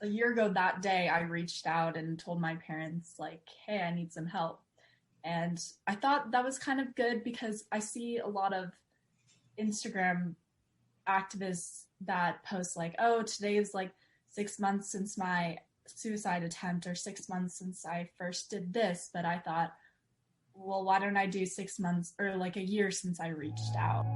a year ago that day, I reached out and told my parents, like, hey, I need some help. And I thought that was kind of good because I see a lot of Instagram activists that post, like, oh, today is like 6 months since my suicide attempt, or 6 months since I first did this. But I thought, well, why don't I do 6 months or like a year since I reached out?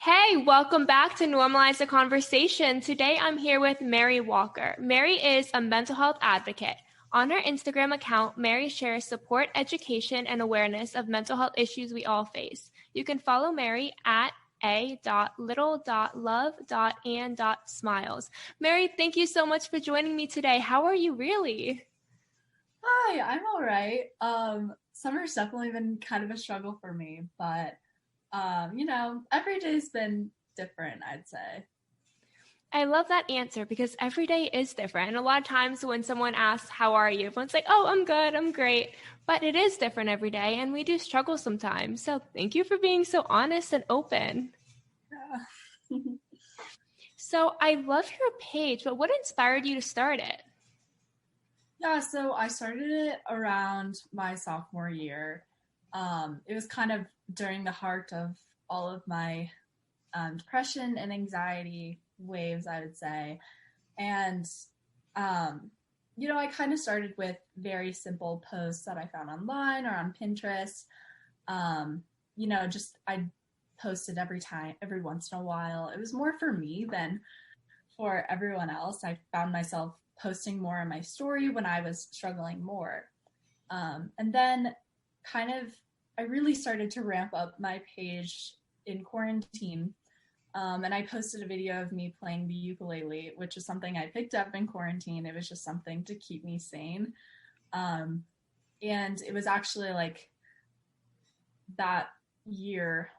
Hey, welcome back to Normalize the Conversation. Today I'm here with Mary Walker. Mary is a mental health advocate. On her Instagram account, Mary shares support, education, and awareness of mental health issues we all face. You can follow Mary at a.little.love.and.smiles. Mary, thank you so much for joining me today. How are you really? Hi, I'm all right. Summer's definitely been kind of a struggle for me, but every day's been different, I'd say. I love that answer because every day is different. And a lot of times when someone asks, how are you? Everyone's like, oh, I'm good, I'm great. But it is different every day and we do struggle sometimes. So thank you for being so honest and open. Yeah. So I love your page, but what inspired you to start it? Yeah, so I started it around my sophomore year. It was kind of during the heart of all of my depression and anxiety waves, I would say. And, I kind of started with very simple posts that I found online or on Pinterest. Just I posted every once in a while. It was more for me than for everyone else. I found myself posting more on my story when I was struggling more. And then I really started to ramp up my page in quarantine. And I posted a video of me playing the ukulele, which is something I picked up in quarantine. It was just something to keep me sane. And it was actually like that year,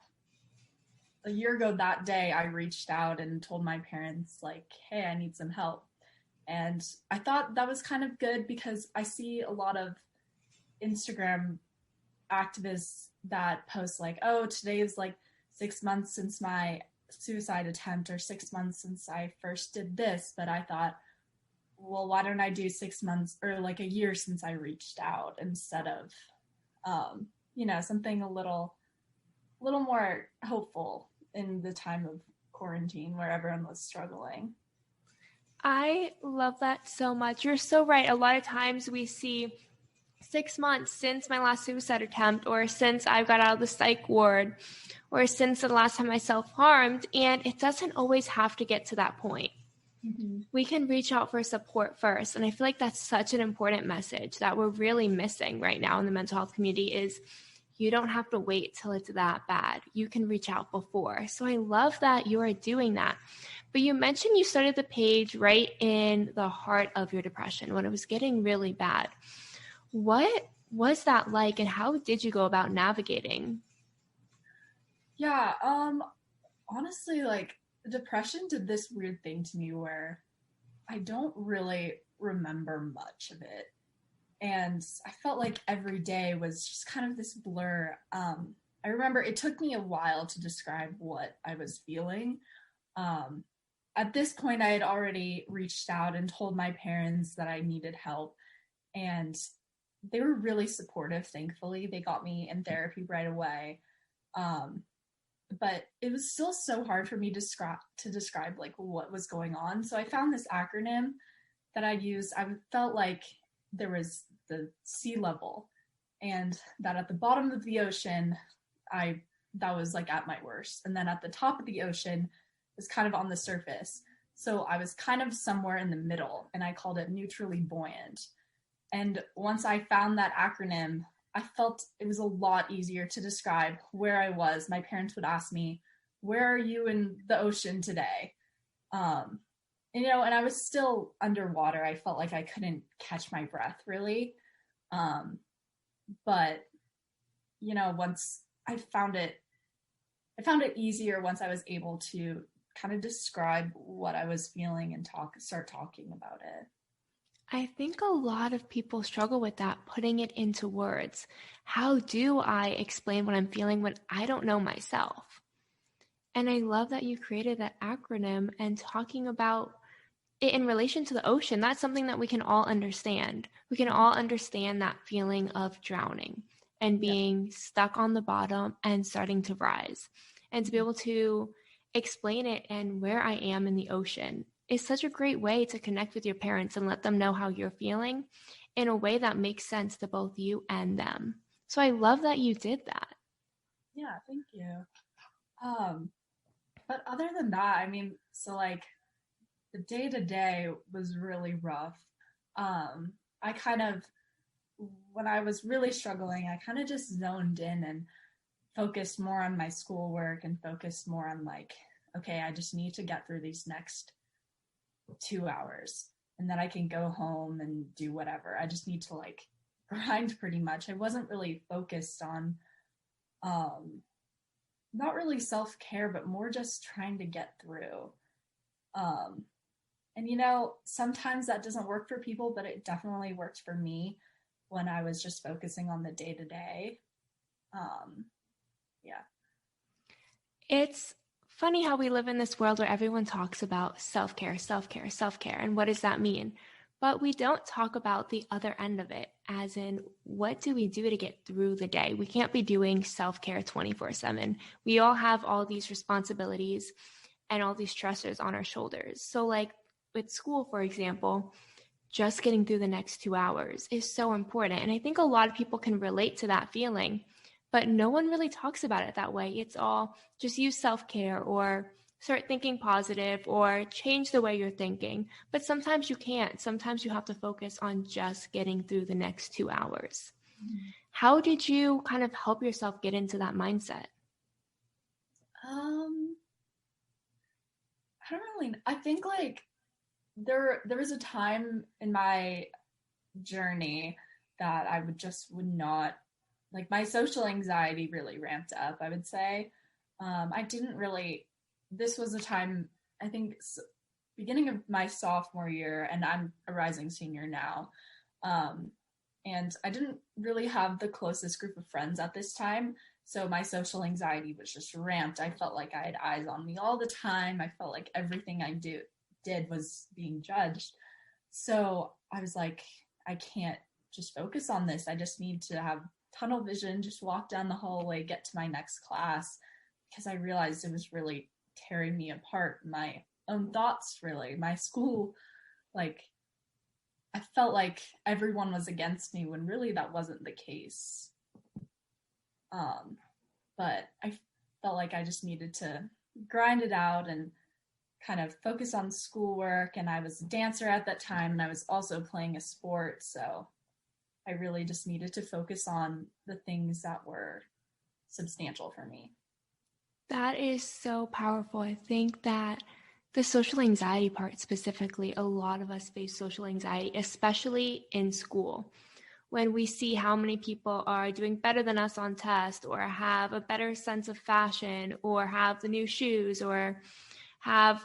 a year ago that day, I reached out and told my parents, like, hey, I need some help. And I thought that was kind of good because I see a lot of Instagram activists that post, like, oh, today is like 6 months since my suicide attempt, or 6 months since I first did this. But I thought, well, why don't I do 6 months or like a year since I reached out, instead of, something a little more hopeful in the time of quarantine where everyone was struggling. I love that so much. You're so right. A lot of times we see 6 months since my last suicide attempt, or since I got out of the psych ward, or since the last time I self-harmed, and it doesn't always have to get to that point. Mm-hmm. We can reach out for support first, and I feel like that's such an important message that we're really missing right now in the mental health community is you don't have to wait till it's that bad. You can reach out before. So I love that you are doing that. But you mentioned you started the page right in the heart of your depression when it was getting really bad. What was that like, and how did you go about navigating? Yeah, honestly, like, depression did this weird thing to me where I don't really remember much of it. And I felt like every day was just kind of this blur. I remember it took me a while to describe what I was feeling. At this point, I had already reached out and told my parents that I needed help. And they were really supportive, thankfully. They got me in therapy right away. But it was still so hard for me to describe like what was going on. So I found this acronym that I'd use. I felt like there was the sea level, and that at the bottom of the ocean, that was like at my worst. And then at the top of the ocean was kind of on the surface. So I was kind of somewhere in the middle, and I called it neutrally buoyant. And once I found that acronym, I felt it was a lot easier to describe where I was. My parents would ask me, where are you in the ocean today? And I was still underwater. I felt like I couldn't catch my breath really. But once I found it easier once I was able to kind of describe what I was feeling and start talking about it. I think a lot of people struggle with that, putting it into words. How do I explain what I'm feeling when I don't know myself? And I love that you created that acronym and talking about it in relation to the ocean. That's something that we can all understand. We can all understand that feeling of drowning and Yeah. being stuck on the bottom and starting to rise. And to be able to explain it and where I am in the ocean is such a great way to connect with your parents and let them know how you're feeling in a way that makes sense to both you and them. So I love that you did that. Yeah, thank you. But other than that, I mean, so like the day to day was really rough. I kind of, when I was really struggling, I kind of just zoned in and focused more on my schoolwork and focused more on like, okay, I just need to get through these next 2 hours and then I can go home and do whatever. I just need to like grind pretty much. I wasn't really focused on, um, not really self care, but more just trying to get through. Um, And sometimes that doesn't work for people, but it definitely worked for me when I was just focusing on the day to day. Yeah. It's funny how we live in this world where everyone talks about self-care, self-care, self-care, and what does that mean? But we don't talk about the other end of it, as in, what do we do to get through the day? We can't be doing self-care 24/7. We all have all these responsibilities and all these stressors on our shoulders. So like with school, for example, just getting through the next 2 hours is so important. And I think a lot of people can relate to that feeling, but no one really talks about it that way. It's all just use self-care or start thinking positive or change the way you're thinking. But sometimes you can't. Sometimes you have to focus on just getting through the next 2 hours. Mm-hmm. How did you kind of help yourself get into that mindset? Um, I don't really. I think like there was a time in my journey that I would not like my social anxiety really ramped up. I would say I didn't really. This was a time I think beginning of my sophomore year, and I'm a rising senior now. Um, and I didn't really have the closest group of friends at this time. So my social anxiety was just ramped. I felt like I had eyes on me all the time. I felt like everything I did was being judged. So I was like, I can't just focus on this. I just need to have tunnel vision, just walk down the hallway, get to my next class, because I realized it was really tearing me apart. My own thoughts, really. My school, like, I felt like everyone was against me when really that wasn't the case. Um, but I felt like I just needed to grind it out and kind of focus on schoolwork. And I was a dancer at that time, and I was also playing a sport. So I really just needed to focus on the things that were substantial for me. That is so powerful. I think that the social anxiety part specifically, a lot of us face social anxiety, especially in school. When we see how many people are doing better than us on tests or have a better sense of fashion or have the new shoes or have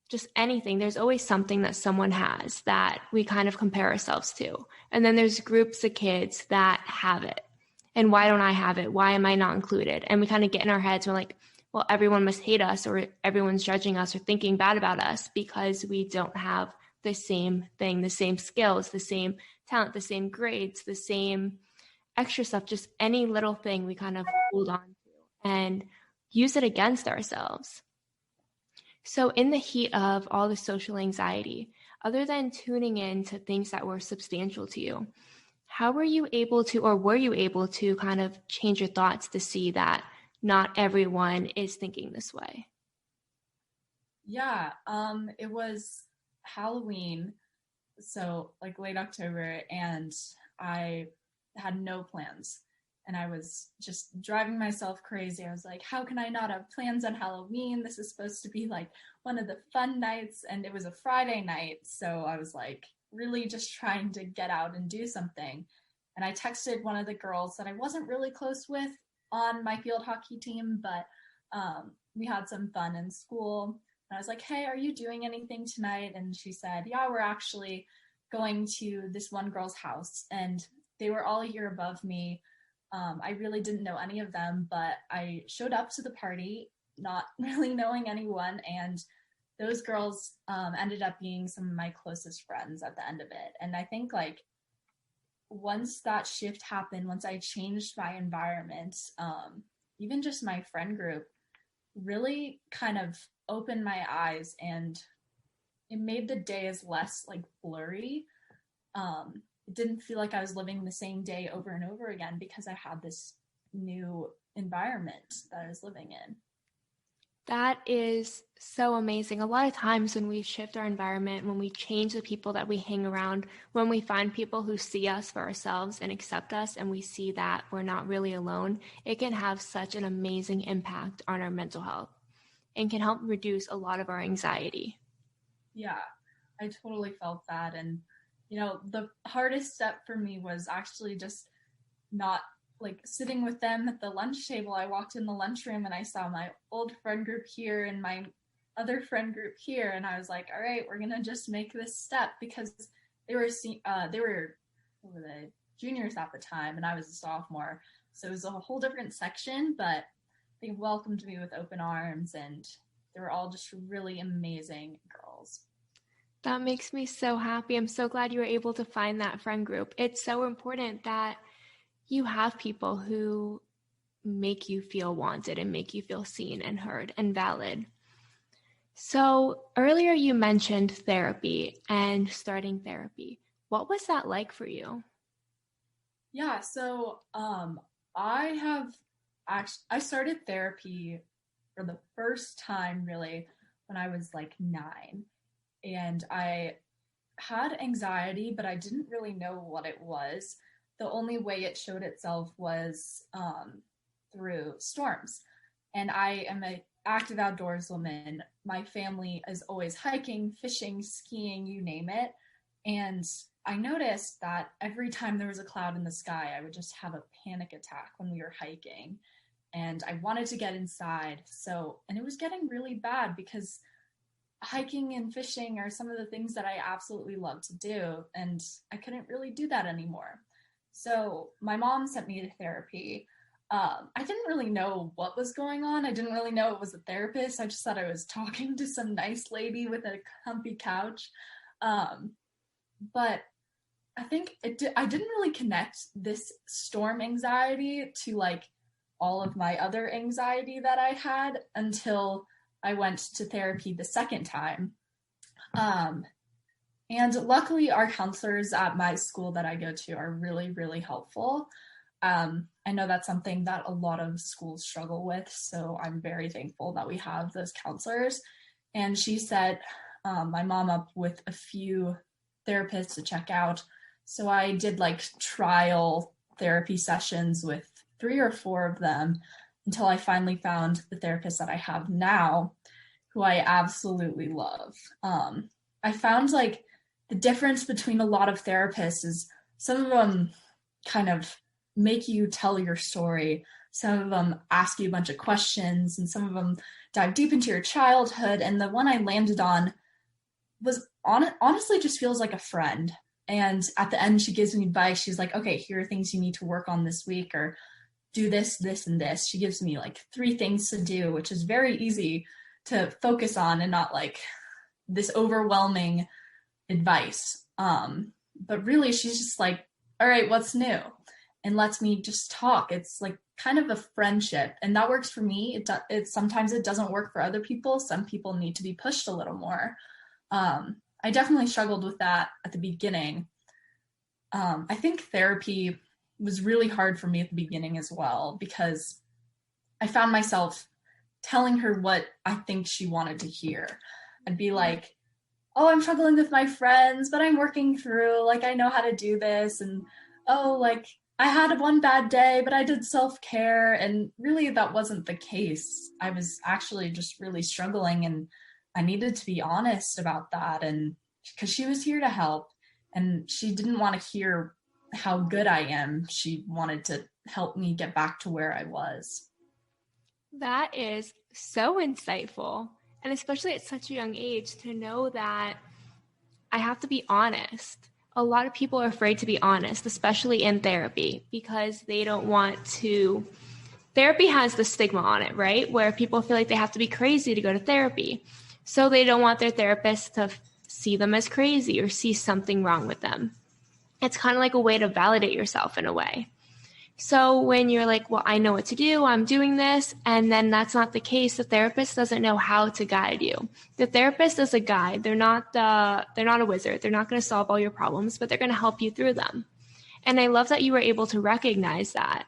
just anything, there's always something that someone has that we kind of compare ourselves to. And then there's groups of kids that have it. And why don't I have it? Why am I not included? And we kind of get in our heads. We're like, well, everyone must hate us or everyone's judging us or thinking bad about us because we don't have the same thing, the same skills, the same talent, the same grades, the same extra stuff, just any little thing we kind of hold on to and use it against ourselves. So, in the heat of all the social anxiety, other than tuning in to things that were substantial to you, how were you able to, or were you able to kind of change your thoughts to see that not everyone is thinking this way? Yeah, it was Halloween, so like late October, and I had no plans. And I was just driving myself crazy. I was like, how can I not have plans on Halloween? This is supposed to be like one of the fun nights, and it was a Friday night. So I was like, really just trying to get out and do something. And I texted one of the girls that I wasn't really close with on my field hockey team, but we had some fun in school. And I was like, hey, are you doing anything tonight? And she said, yeah, we're actually going to this one girl's house. And they were all a year above me. I really didn't know any of them, but I showed up to the party not really knowing anyone. And those girls ended up being some of my closest friends at the end of it. And I think like once that shift happened, once I changed my environment, even just my friend group really kind of opened my eyes, and it made the days less like blurry. It didn't feel like I was living the same day over and over again because I had this new environment that I was living in. That is so amazing. A lot of times when we shift our environment, when we change the people that we hang around, when we find people who see us for ourselves and accept us, and we see that we're not really alone, it can have such an amazing impact on our mental health and can help reduce a lot of our anxiety. Yeah, I totally felt that. And, you know, the hardest step for me was actually just not like sitting with them at the lunch table. I walked in the lunchroom and I saw my old friend group here and my other friend group here, and I was like, all right, we're gonna just make this step, because they were what were they, juniors at the time, and I was a sophomore, so it was a whole different section, but they welcomed me with open arms, and they were all just really amazing girls. That makes me so happy. I'm so glad you were able to find that friend group. It's so important that you have people who make you feel wanted and make you feel seen and heard and valid. So earlier you mentioned therapy and starting therapy. What was that like for you? Yeah, so I started therapy for the first time really when I was like 9, and I had anxiety, but I didn't really know what it was. The only way it showed itself was through storms. And I am an active outdoors woman. My family is always hiking, fishing, skiing, you name it. And I noticed that every time there was a cloud in the sky, I would just have a panic attack when we were hiking. And I wanted to get inside. And it was getting really bad because hiking and fishing are some of the things that I absolutely love to do. And I couldn't really do that anymore. So my mom sent me to therapy. I didn't really know what was going on. I didn't really know it was a therapist. I just thought I was talking to some nice lady with a comfy couch. But I think I didn't really connect this storm anxiety to like all of my other anxiety that I had until I went to therapy the second time. And luckily, our counselors at my school that I go to are really, really helpful. I know that's something that a lot of schools struggle with, so I'm very thankful that we have those counselors. And she set my mom up with a few therapists to check out. So I did like trial therapy sessions with 3 or 4 of them until I finally found the therapist that I have now, who I absolutely love. I found like the difference between a lot of therapists is some of them kind of make you tell your story. Some of them ask you a bunch of questions, and some of them dive deep into your childhood. And the one I landed on was honestly just feels like a friend. And at the end, she gives me advice. She's like, okay, here are things you need to work on this week, or do this, this, and this. She gives me like 3 things to do, which is very easy to focus on and not like this overwhelming advice. But really, she's just like, all right, what's new? And lets me just talk. It's like kind of a friendship, and that works for me. It sometimes it doesn't work for other people. Some people need to be pushed a little more. I definitely struggled with that at the beginning. I think therapy was really hard for me at the beginning as well, because I found myself telling her what I think she wanted to hear. I'd be like, oh, I'm struggling with my friends, but I'm working through, like, I know how to do this. And, oh, like, I had one bad day, but I did self-care. And really that wasn't the case. I was actually just really struggling, and I needed to be honest about that. And because she was here to help, and she didn't want to hear how good I am. She wanted to help me get back to where I was. That is so insightful. And especially at such a young age, to know that I have to be honest. A lot of people are afraid to be honest, especially in therapy, because they don't want to therapy has the stigma on it, right? Where people feel like they have to be crazy to go to therapy. So they don't want their therapist to see them as crazy or see something wrong with them. It's kind of like a way to validate yourself in a way. So when you're like, well, I know what to do, I'm doing this, and then that's not the case, the therapist doesn't know how to guide you. The therapist is a guide. They're not a wizard. They're not going to solve all your problems, but they're going to help you through them. And I love that you were able to recognize that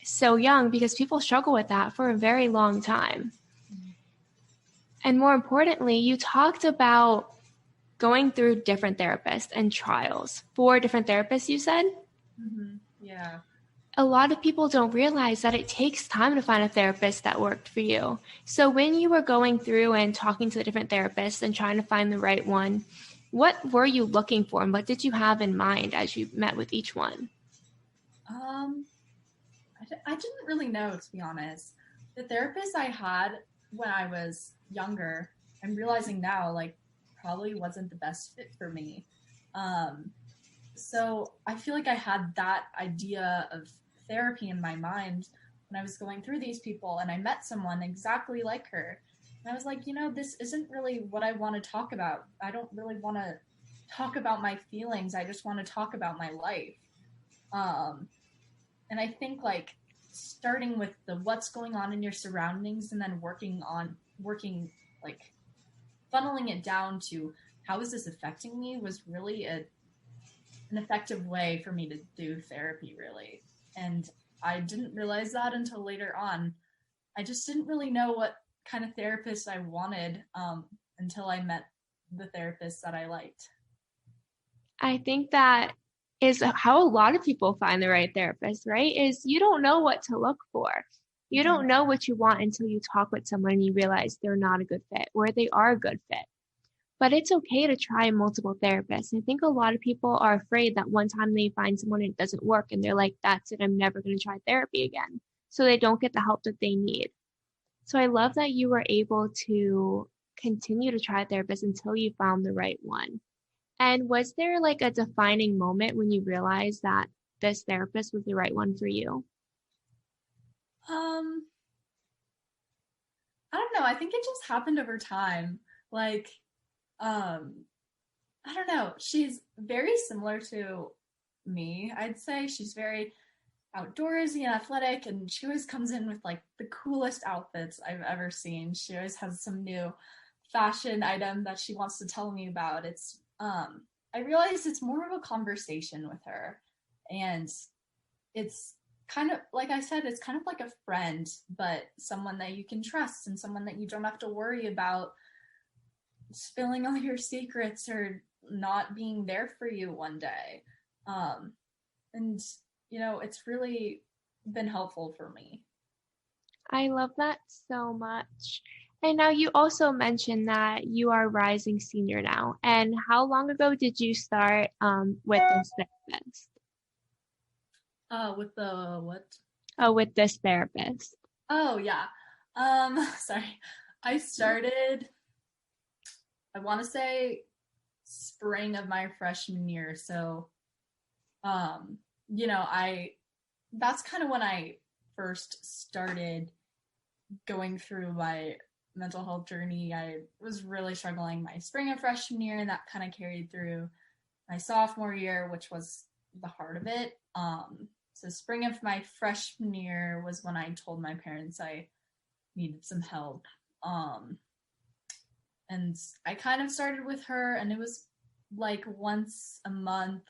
so young, because people struggle with that for a very long time. And more importantly, you talked about going through different therapists and trials. 4 different therapists, you said? Yeah. A lot of people don't realize that it takes time to find a therapist that worked for you. So when you were going through and talking to the different therapists and trying to find the right one, what were you looking for and what did you have in mind as you met with each one? I didn't really know, to be honest. The therapist I had when I was younger, I'm realizing now, like, probably wasn't the best fit for me. So I feel like I had that idea of therapy in my mind when I was going through these people, and I met someone exactly like her. And I was like, this isn't really what I want to talk about. I don't really want to talk about my feelings. I just want to talk about my life. And I think, like, starting with the what's going on in your surroundings and then working like funneling it down to how is this affecting me was really an effective way for me to do therapy, really. And I didn't realize that until later on. I just didn't really know what kind of therapist I wanted until I met the therapist that I liked. I think that is how a lot of people find the right therapist, right? Is you don't know what to look for. You don't know what you want until you talk with someone and you realize they're not a good fit or they are a good fit. But it's okay to try multiple therapists. I think a lot of people are afraid that one time they find someone and it doesn't work and they're like, that's it, I'm never going to try therapy again. So they don't get the help that they need. So I love that you were able to continue to try therapists until you found the right one. And was there like a defining moment when you realized that this therapist was the right one for you? Um, I don't know. I think it just happened over time. Like, um, I don't know. She's very similar to me. I'd say she's very outdoorsy and athletic, and she always comes in with like the coolest outfits I've ever seen. She always has some new fashion item that she wants to tell me about. I realize it's more of a conversation with her, and it's kind of like I said, it's kind of like a friend, but someone that you can trust and someone that you don't have to worry about spilling all your secrets or not being there for you one day. And it's really been helpful for me. I love that so much. And now you also mentioned that you are a rising senior now. And how long ago did you start with this therapist? With the what? Oh, with this therapist. Oh yeah. Sorry. I started, I want to say spring of my freshman year. So, I that's kind of when I first started going through my mental health journey. I was really struggling my spring of freshman year, and that kind of carried through my sophomore year, which was the heart of it. So spring of my freshman year was when I told my parents I needed some help. And I kind of started with her, and it was like once a month,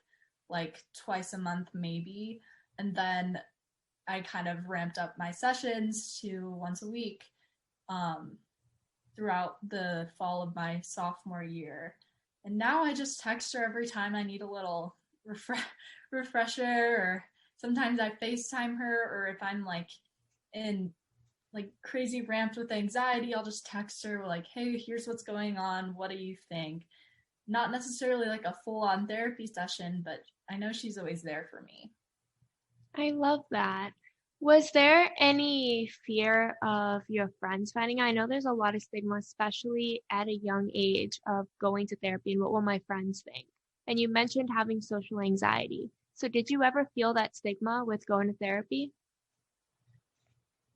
like twice a month maybe. And then I kind of ramped up my sessions to once a week throughout the fall of my sophomore year. And now I just text her every time I need a little refresher, or sometimes I FaceTime her, or if I'm like in like crazy ramped with anxiety, I'll just text her like, hey, here's what's going on. What do you think? Not necessarily like a full on therapy session, but I know she's always there for me. I love that. Was there any fear of your friends finding out? I know there's a lot of stigma, especially at a young age, of going to therapy and what will my friends think? And you mentioned having social anxiety. So did you ever feel that stigma with going to therapy?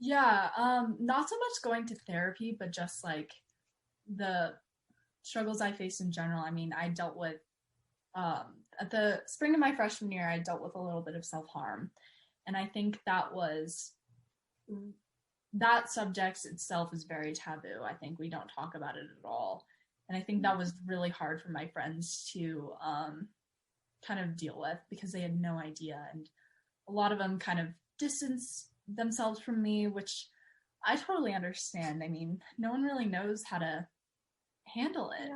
Yeah, not so much going to therapy, but just like the struggles I faced in general. I mean, I dealt with at the spring of my freshman year, I dealt with a little bit of self-harm. And I think that subject itself is very taboo. I think we don't talk about it at all. And I think that was really hard for my friends to kind of deal with because they had no idea. And a lot of them kind of distance themselves from me, which I totally understand. I mean, no one really knows how to handle it.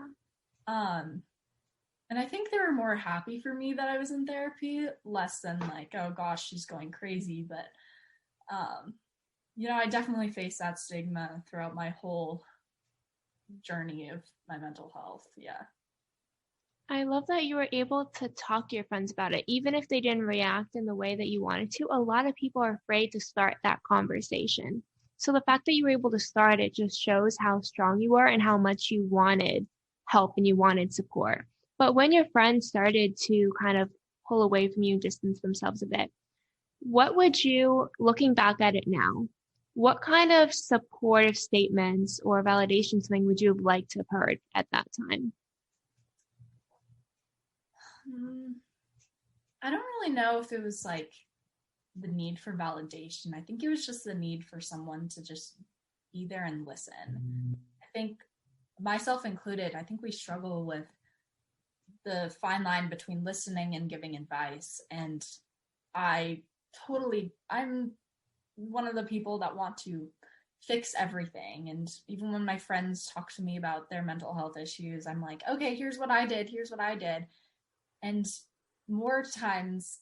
Yeah. And I think they were more happy for me that I was in therapy, less than like, oh gosh, she's going crazy. But, I definitely faced that stigma throughout my whole journey of my mental health. Yeah. I love that you were able to talk to your friends about it, even if they didn't react in the way that you wanted to. A lot of people are afraid to start that conversation. So the fact that you were able to start it just shows how strong you are and how much you wanted help and you wanted support. But when your friends started to kind of pull away from you and distance themselves a bit, what would you, looking back at it now, what kind of supportive statements or validation something would you have liked to have heard at that time? I don't really know if it was like the need for validation. I think it was just the need for someone to just be there and listen. I think, myself included, I think we struggle with the fine line between listening and giving advice. And I'm one of the people that want to fix everything. And even when my friends talk to me about their mental health issues, I'm like, okay, here's what I did. Here's what I did. And more times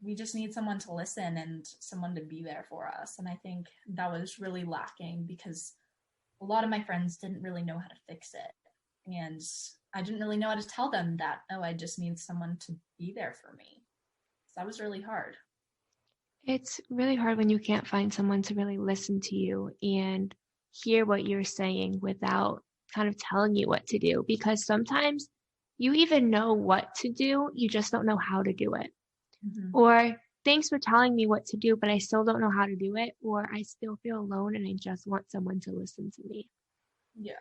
we just need someone to listen and someone to be there for us. And I think that was really lacking because a lot of my friends didn't really know how to fix it. And I didn't really know how to tell them that, oh, I just need someone to be there for me. So that was really hard. It's really hard when you can't find someone to really listen to you and hear what you're saying without kind of telling you what to do, because sometimes you even know what to do, you just don't know how to do it. Mm-hmm. Or thanks for telling me what to do, but I still don't know how to do it, or I still feel alone and I just want someone to listen to me. Yeah.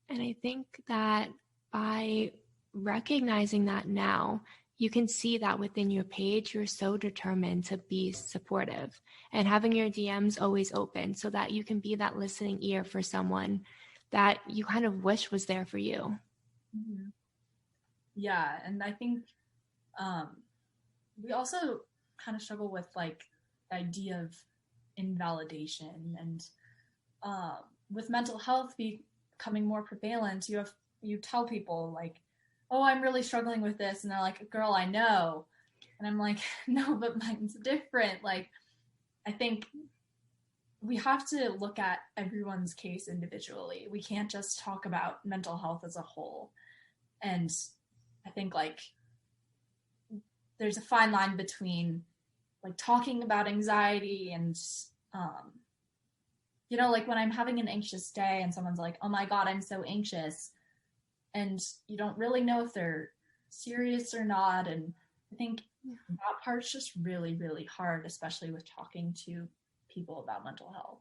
And I think that by recognizing that now, you can see that within your page, you're so determined to be supportive and having your DMs always open so that you can be that listening ear for someone that you kind of wish was there for you. Mm-hmm. Yeah. And I think we also kind of struggle with like the idea of invalidation and with mental health becoming more prevalent, you tell people like, oh, I'm really struggling with this, and they're like, girl, I know. And I'm like, no, but mine's different. Like, I think we have to look at everyone's case individually. We can't just talk about mental health as a whole. And I think like there's a fine line between like talking about anxiety and um like when I'm having an anxious day and someone's like, oh my God, I'm so anxious. And you don't really know if they're serious or not. And I think that part's just really, really hard, especially with talking to people about mental health.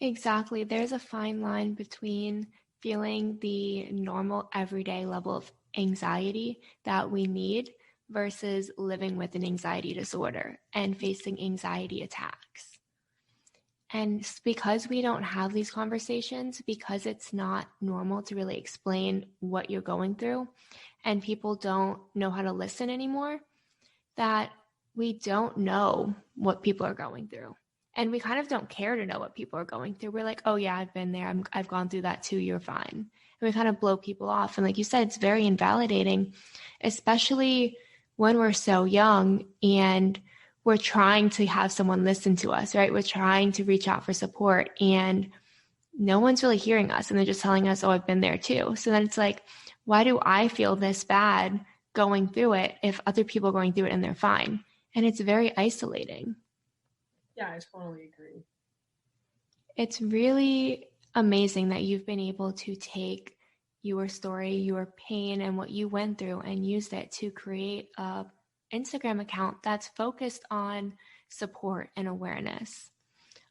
Exactly. There's a fine line between feeling the normal everyday level of anxiety that we need versus living with an anxiety disorder and facing anxiety attacks. And because we don't have these conversations, because it's not normal to really explain what you're going through, and people don't know how to listen anymore, that we don't know what people are going through. And we kind of don't care to know what people are going through. We're like, oh yeah, I've been there. I've gone through that too. You're fine. And we kind of blow people off. And like you said, it's very invalidating, especially when we're so young and we're trying to have someone listen to us, right? We're trying to reach out for support and no one's really hearing us. And they're just telling us, oh, I've been there too. So then it's like, why do I feel this bad going through it if other people are going through it and they're fine? And it's very isolating. Yeah, I totally agree. It's really amazing that you've been able to take your story, your pain, and what you went through and use it to create a Instagram account that's focused on support and awareness.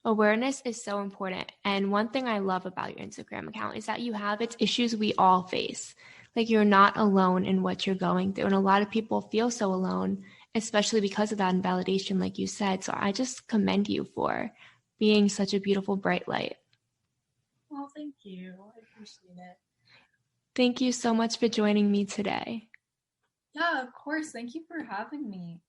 Awareness is so important. And one thing I love about your Instagram account is that you have its issues we all face. Like, you're not alone in what you're going through. And a lot of people feel so alone, especially because of that invalidation, like you said. So I just commend you for being such a beautiful, bright light. Well, thank you. I appreciate it. Thank you so much for joining me today. Yeah, of course. Thank you for having me.